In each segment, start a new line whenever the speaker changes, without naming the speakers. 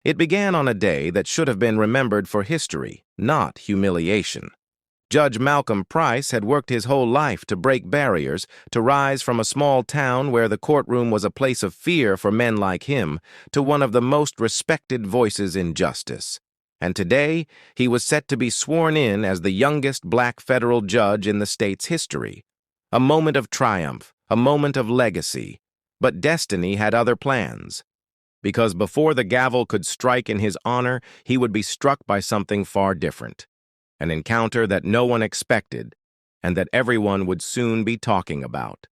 It began on a day that should have been remembered for history, not humiliation. Judge Malcolm Price had worked his whole life to break barriers, to rise from a small town where the courtroom was a place of fear for men like him, to one of the most respected voices in justice. And today, he was set to be sworn in as the youngest black federal judge in the state's history. A moment of triumph, a moment of legacy. But destiny had other plans. Because before the gavel could strike in his honor, he would be struck by something far different. An encounter that no one expected, and that everyone would soon be talking about.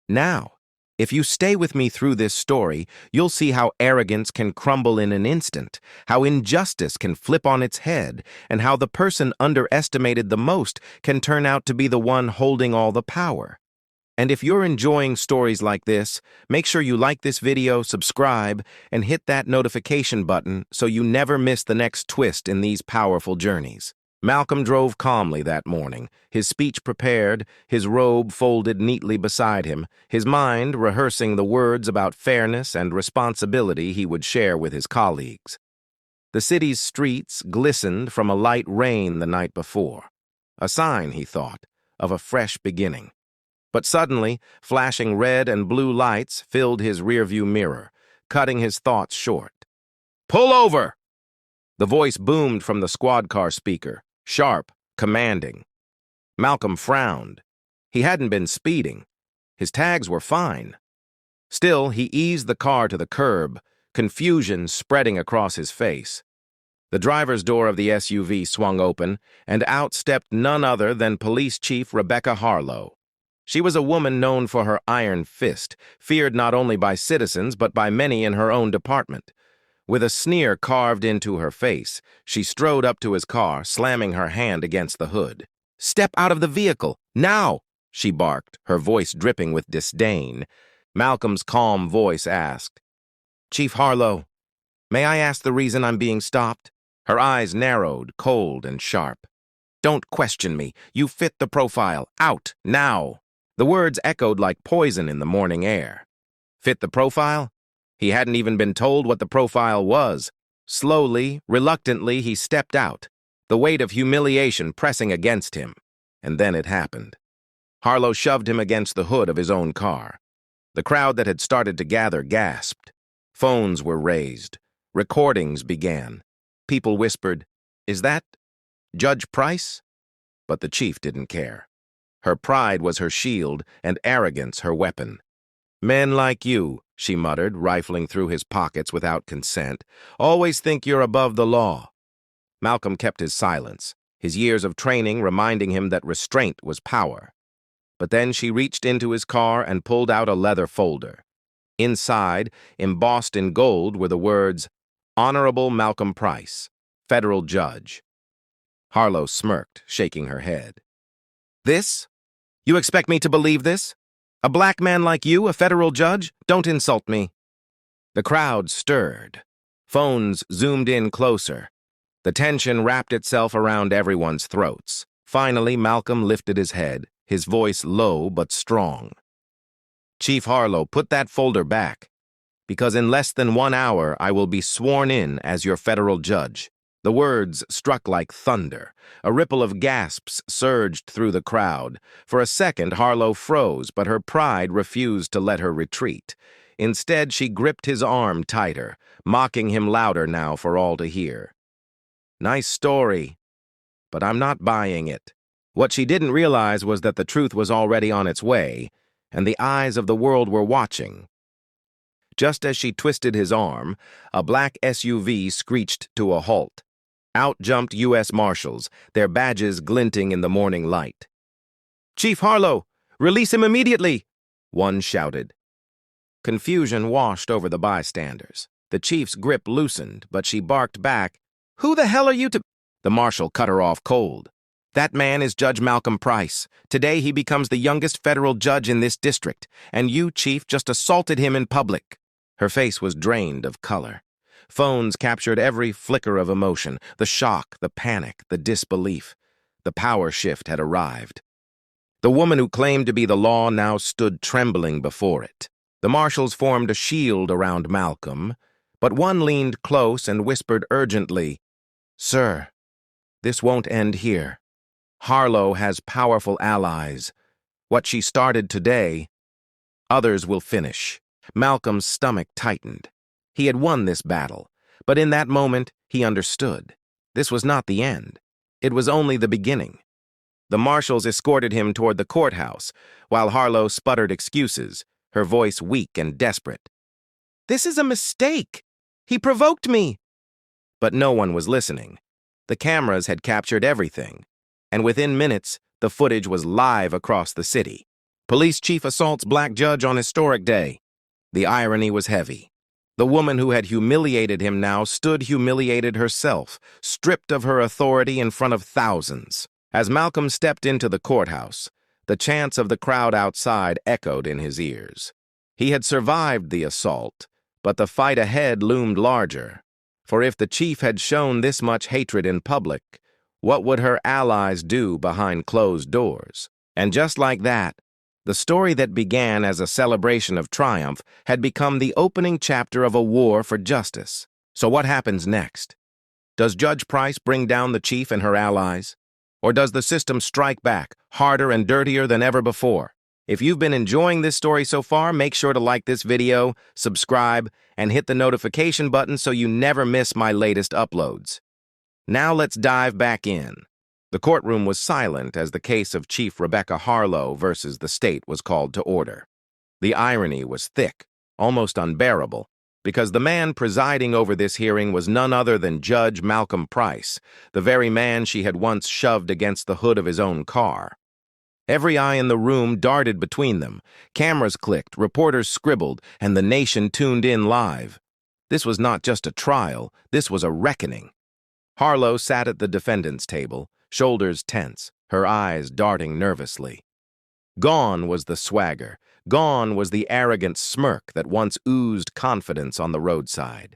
Now, if you stay with me through this story, you'll see how arrogance can crumble in an instant, how injustice can flip on its head, and how the person underestimated the most can turn out to be the one holding all the power. And if you're enjoying stories like this, make sure you like this video, subscribe, and hit that notification button so you never miss the next twist in these powerful journeys. Malcolm drove calmly that morning, his speech prepared, his robe folded neatly beside him, his mind rehearsing the words about fairness and responsibility he would share with his colleagues. The city's streets glistened from a light rain the night before, a sign, he thought, of a fresh beginning. But suddenly, flashing red and blue lights filled his rearview mirror, cutting his thoughts short. "Pull over!" The voice boomed from the squad car speaker, sharp, commanding. Malcolm frowned. He hadn't been speeding. His tags were fine. Still, he eased the car to the curb, confusion spreading across his face. The driver's door of the SUV swung open, and out stepped none other than Police Chief Rebecca Harlow. She was a woman known for her iron fist, feared not only by citizens but by many in her own department. With a sneer carved into her face, she strode up to his car, slamming her hand against the hood. "Step out of the vehicle, now!" she barked, her voice dripping with disdain. Malcolm's calm voice asked, "Chief Harlow, may I ask the reason I'm being stopped?" Her eyes narrowed, cold and sharp. "Don't question me. You fit the profile. Out, now!" The words echoed like poison in the morning air. Fit the profile? He hadn't even been told what the profile was. Slowly, reluctantly, he stepped out, the weight of humiliation pressing against him. And then it happened. Harlow shoved him against the hood of his own car. The crowd that had started to gather gasped. Phones were raised. Recordings began. People whispered, "Is that Judge Price?" But the chief didn't care. Her pride was her shield, and arrogance her weapon. "Men like you," she muttered, rifling through his pockets without consent, "always think you're above the law." Malcolm kept his silence, his years of training reminding him that restraint was power. But then she reached into his car and pulled out a leather folder. Inside, embossed in gold, were the words, "Honorable Malcolm Price, Federal Judge." Harlow smirked, shaking her head. "This? You expect me to believe this? A black man like you, a federal judge? Don't insult me." The crowd stirred. Phones zoomed in closer. The tension wrapped itself around everyone's throats. Finally, Malcolm lifted his head, his voice low but strong. "Chief Harlow, put that folder back, because in less than 1 hour I will be sworn in as your federal judge." The words struck like thunder. A ripple of gasps surged through the crowd. For a second, Harlow froze, but her pride refused to let her retreat. Instead, she gripped his arm tighter, mocking him louder now for all to hear. "Nice story, but I'm not buying it." What she didn't realize was that the truth was already on its way, and the eyes of the world were watching. Just as she twisted his arm, a black SUV screeched to a halt. Out jumped U.S. Marshals, their badges glinting in the morning light. "Chief Harlow, release him immediately!" one shouted. Confusion washed over the bystanders. The chief's grip loosened, but she barked back, "Who the hell are you to—" The marshal cut her off cold. "That man is Judge Malcolm Price. Today he becomes the youngest federal judge in this district, and you, Chief, just assaulted him in public." Her face was drained of color. Phones captured every flicker of emotion, the shock, the panic, the disbelief. The power shift had arrived. The woman who claimed to be the law now stood trembling before it. The marshals formed a shield around Malcolm, But one leaned close and whispered urgently, "Sir, this won't end here. Harlow has powerful allies. What she started today, others will finish." Malcolm's stomach tightened. He had won this battle, but in that moment he understood. This was not the end. It was only the beginning. The marshals escorted him toward the courthouse, while Harlow sputtered excuses, her voice weak and desperate. "This is a mistake. He provoked me." But no one was listening. The cameras had captured everything, and within minutes, the footage was live across the city. Police chief assaults black judge on historic day. The irony was heavy. The woman who had humiliated him now stood humiliated herself, stripped of her authority in front of thousands. As Malcolm stepped into the courthouse, the chants of the crowd outside echoed in his ears. He had survived the assault, but the fight ahead loomed larger. For if the chief had shown this much hatred in public, what would her allies do behind closed doors? And just like that, the story that began as a celebration of triumph had become the opening chapter of a war for justice. So what happens next? Does Judge Price bring down the chief and her allies? Or does the system strike back, harder and dirtier than ever before? If you've been enjoying this story so far, make sure to like this video, subscribe, and hit the notification button so you never miss my latest uploads. Now let's dive back in. The courtroom was silent as the case of Chief Rebecca Harlow versus the state was called to order. The irony was thick, almost unbearable, because the man presiding over this hearing was none other than Judge Malcolm Price, the very man she had once shoved against the hood of his own car. Every eye in the room darted between them. Cameras clicked, reporters scribbled, and the nation tuned in live. This was not just a trial, this was a reckoning. Harlow sat at the defendant's table, shoulders tense, her eyes darting nervously. Gone was the swagger, gone was the arrogant smirk that once oozed confidence on the roadside.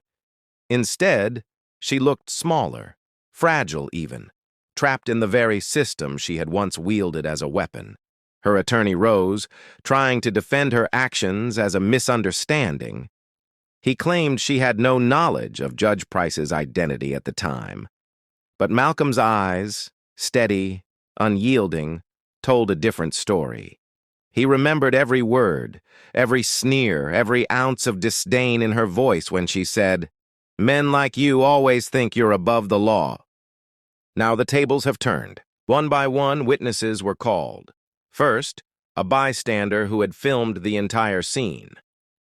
Instead, she looked smaller, fragile even, trapped in the very system she had once wielded as a weapon. Her attorney rose, trying to defend her actions as a misunderstanding. He claimed she had no knowledge of Judge Price's identity at the time. But Malcolm's eyes, steady, unyielding, told a different story. He remembered every word, every sneer, every ounce of disdain in her voice when she said, "Men like you always think you're above the law." Now the tables have turned. One by one, witnesses were called. First, a bystander who had filmed the entire scene.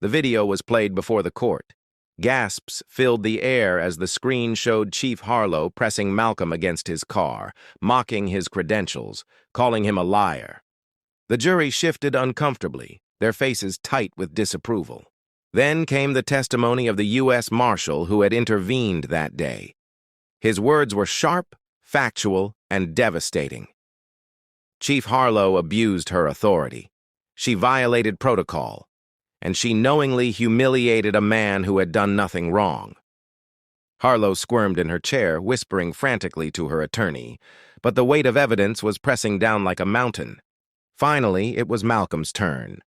The video was played before the court. Gasps filled the air as the screen showed Chief Harlow pressing Malcolm against his car, mocking his credentials, calling him a liar. The jury shifted uncomfortably, their faces tight with disapproval. Then came the testimony of the U.S. Marshal who had intervened that day. His words were sharp, factual, and devastating. Chief Harlow abused her authority. She violated protocol, and she knowingly humiliated a man who had done nothing wrong. Harlow squirmed in her chair, whispering frantically to her attorney, but the weight of evidence was pressing down like a mountain. Finally, it was Malcolm's turn.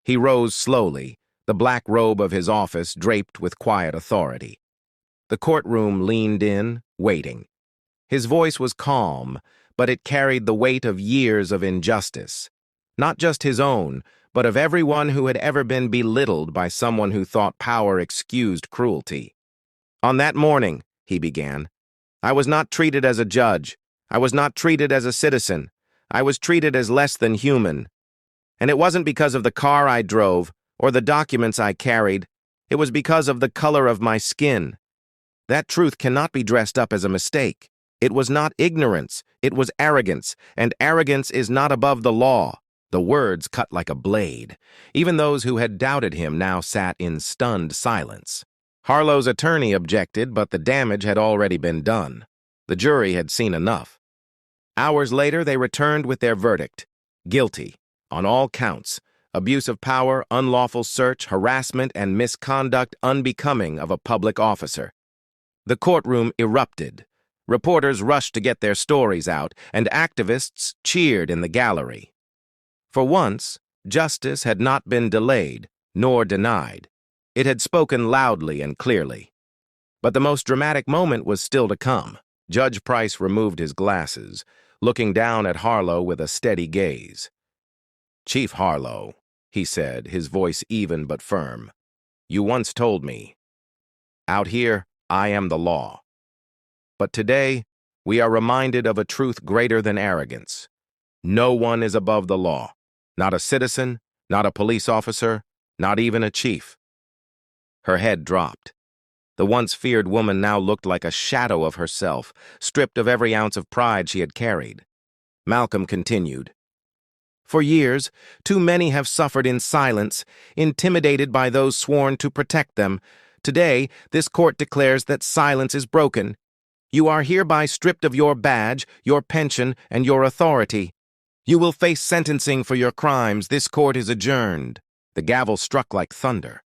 He rose slowly, the black robe of his office draped with quiet authority. The courtroom leaned in, waiting. His voice was calm, but it carried the weight of years of injustice. Not just his own, but of everyone who had ever been belittled by someone who thought power excused cruelty. "On that morning," he began, "I was not treated as a judge. I was not treated as a citizen. I was treated as less than human. And it wasn't because of the car I drove or the documents I carried. It was because of the color of my skin. That truth cannot be dressed up as a mistake. It was not ignorance, it was arrogance, and arrogance is not above the law." The words cut like a blade. Even those who had doubted him now sat in stunned silence. Harlow's attorney objected, but the damage had already been done. The jury had seen enough. Hours later, they returned with their verdict. Guilty, on all counts. Abuse of power, unlawful search, harassment, and misconduct unbecoming of a public officer. The courtroom erupted. Reporters rushed to get their stories out, and activists cheered in the gallery. For once, justice had not been delayed, nor denied. It had spoken loudly and clearly. But the most dramatic moment was still to come. Judge Price removed his glasses, looking down at Harlow with a steady gaze. "Chief Harlow," he said, his voice even but firm, "you once told me, 'Out here, I am the law.' But today, we are reminded of a truth greater than arrogance. No one is above the law. Not a citizen, not a police officer, not even a chief." Her head dropped. The once feared woman now looked like a shadow of herself, stripped of every ounce of pride she had carried. Malcolm continued, "For years, too many have suffered in silence, intimidated by those sworn to protect them. Today, this court declares that silence is broken. You are hereby stripped of your badge, your pension, and your authority. You will face sentencing for your crimes. This court is adjourned." The gavel struck like thunder.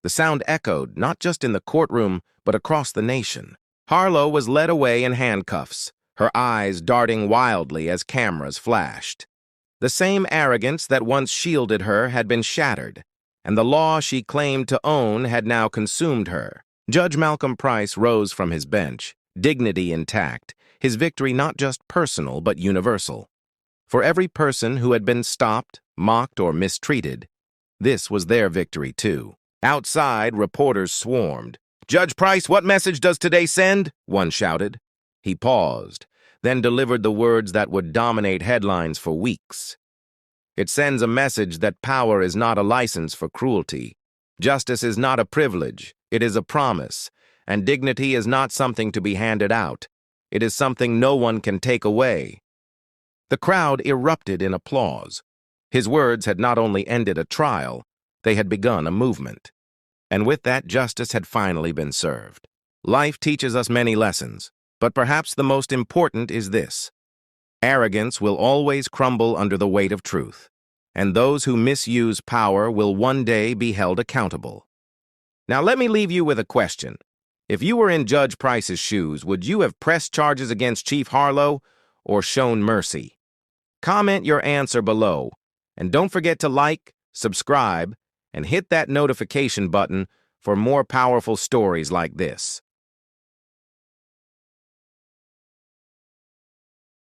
The sound echoed, not just in the courtroom, but across the nation. Harlow was led away in handcuffs, her eyes darting wildly as cameras flashed. The same arrogance that once shielded her had been shattered, and the law she claimed to own had now consumed her. Judge Malcolm Price rose from his bench, dignity intact, his victory not just personal but universal. For every person who had been stopped, mocked, or mistreated, this was their victory too. Outside, reporters swarmed. "Judge Price, what message does today send?" one shouted. He paused, then delivered the words that would dominate headlines for weeks. "It sends a message that power is not a license for cruelty. Justice is not a privilege, it is a promise. And dignity is not something to be handed out. It is something no one can take away." The crowd erupted in applause. His words had not only ended a trial, they had begun a movement. And with that, justice had finally been served. Life teaches us many lessons, but perhaps the most important is this: arrogance will always crumble under the weight of truth, and those who misuse power will one day be held accountable. Now let me leave you with a question. If you were in Judge Price's shoes, would you have pressed charges against Chief Harlow or shown mercy? Comment your answer below, and don't forget to like, subscribe, and hit that notification button for more powerful stories like this.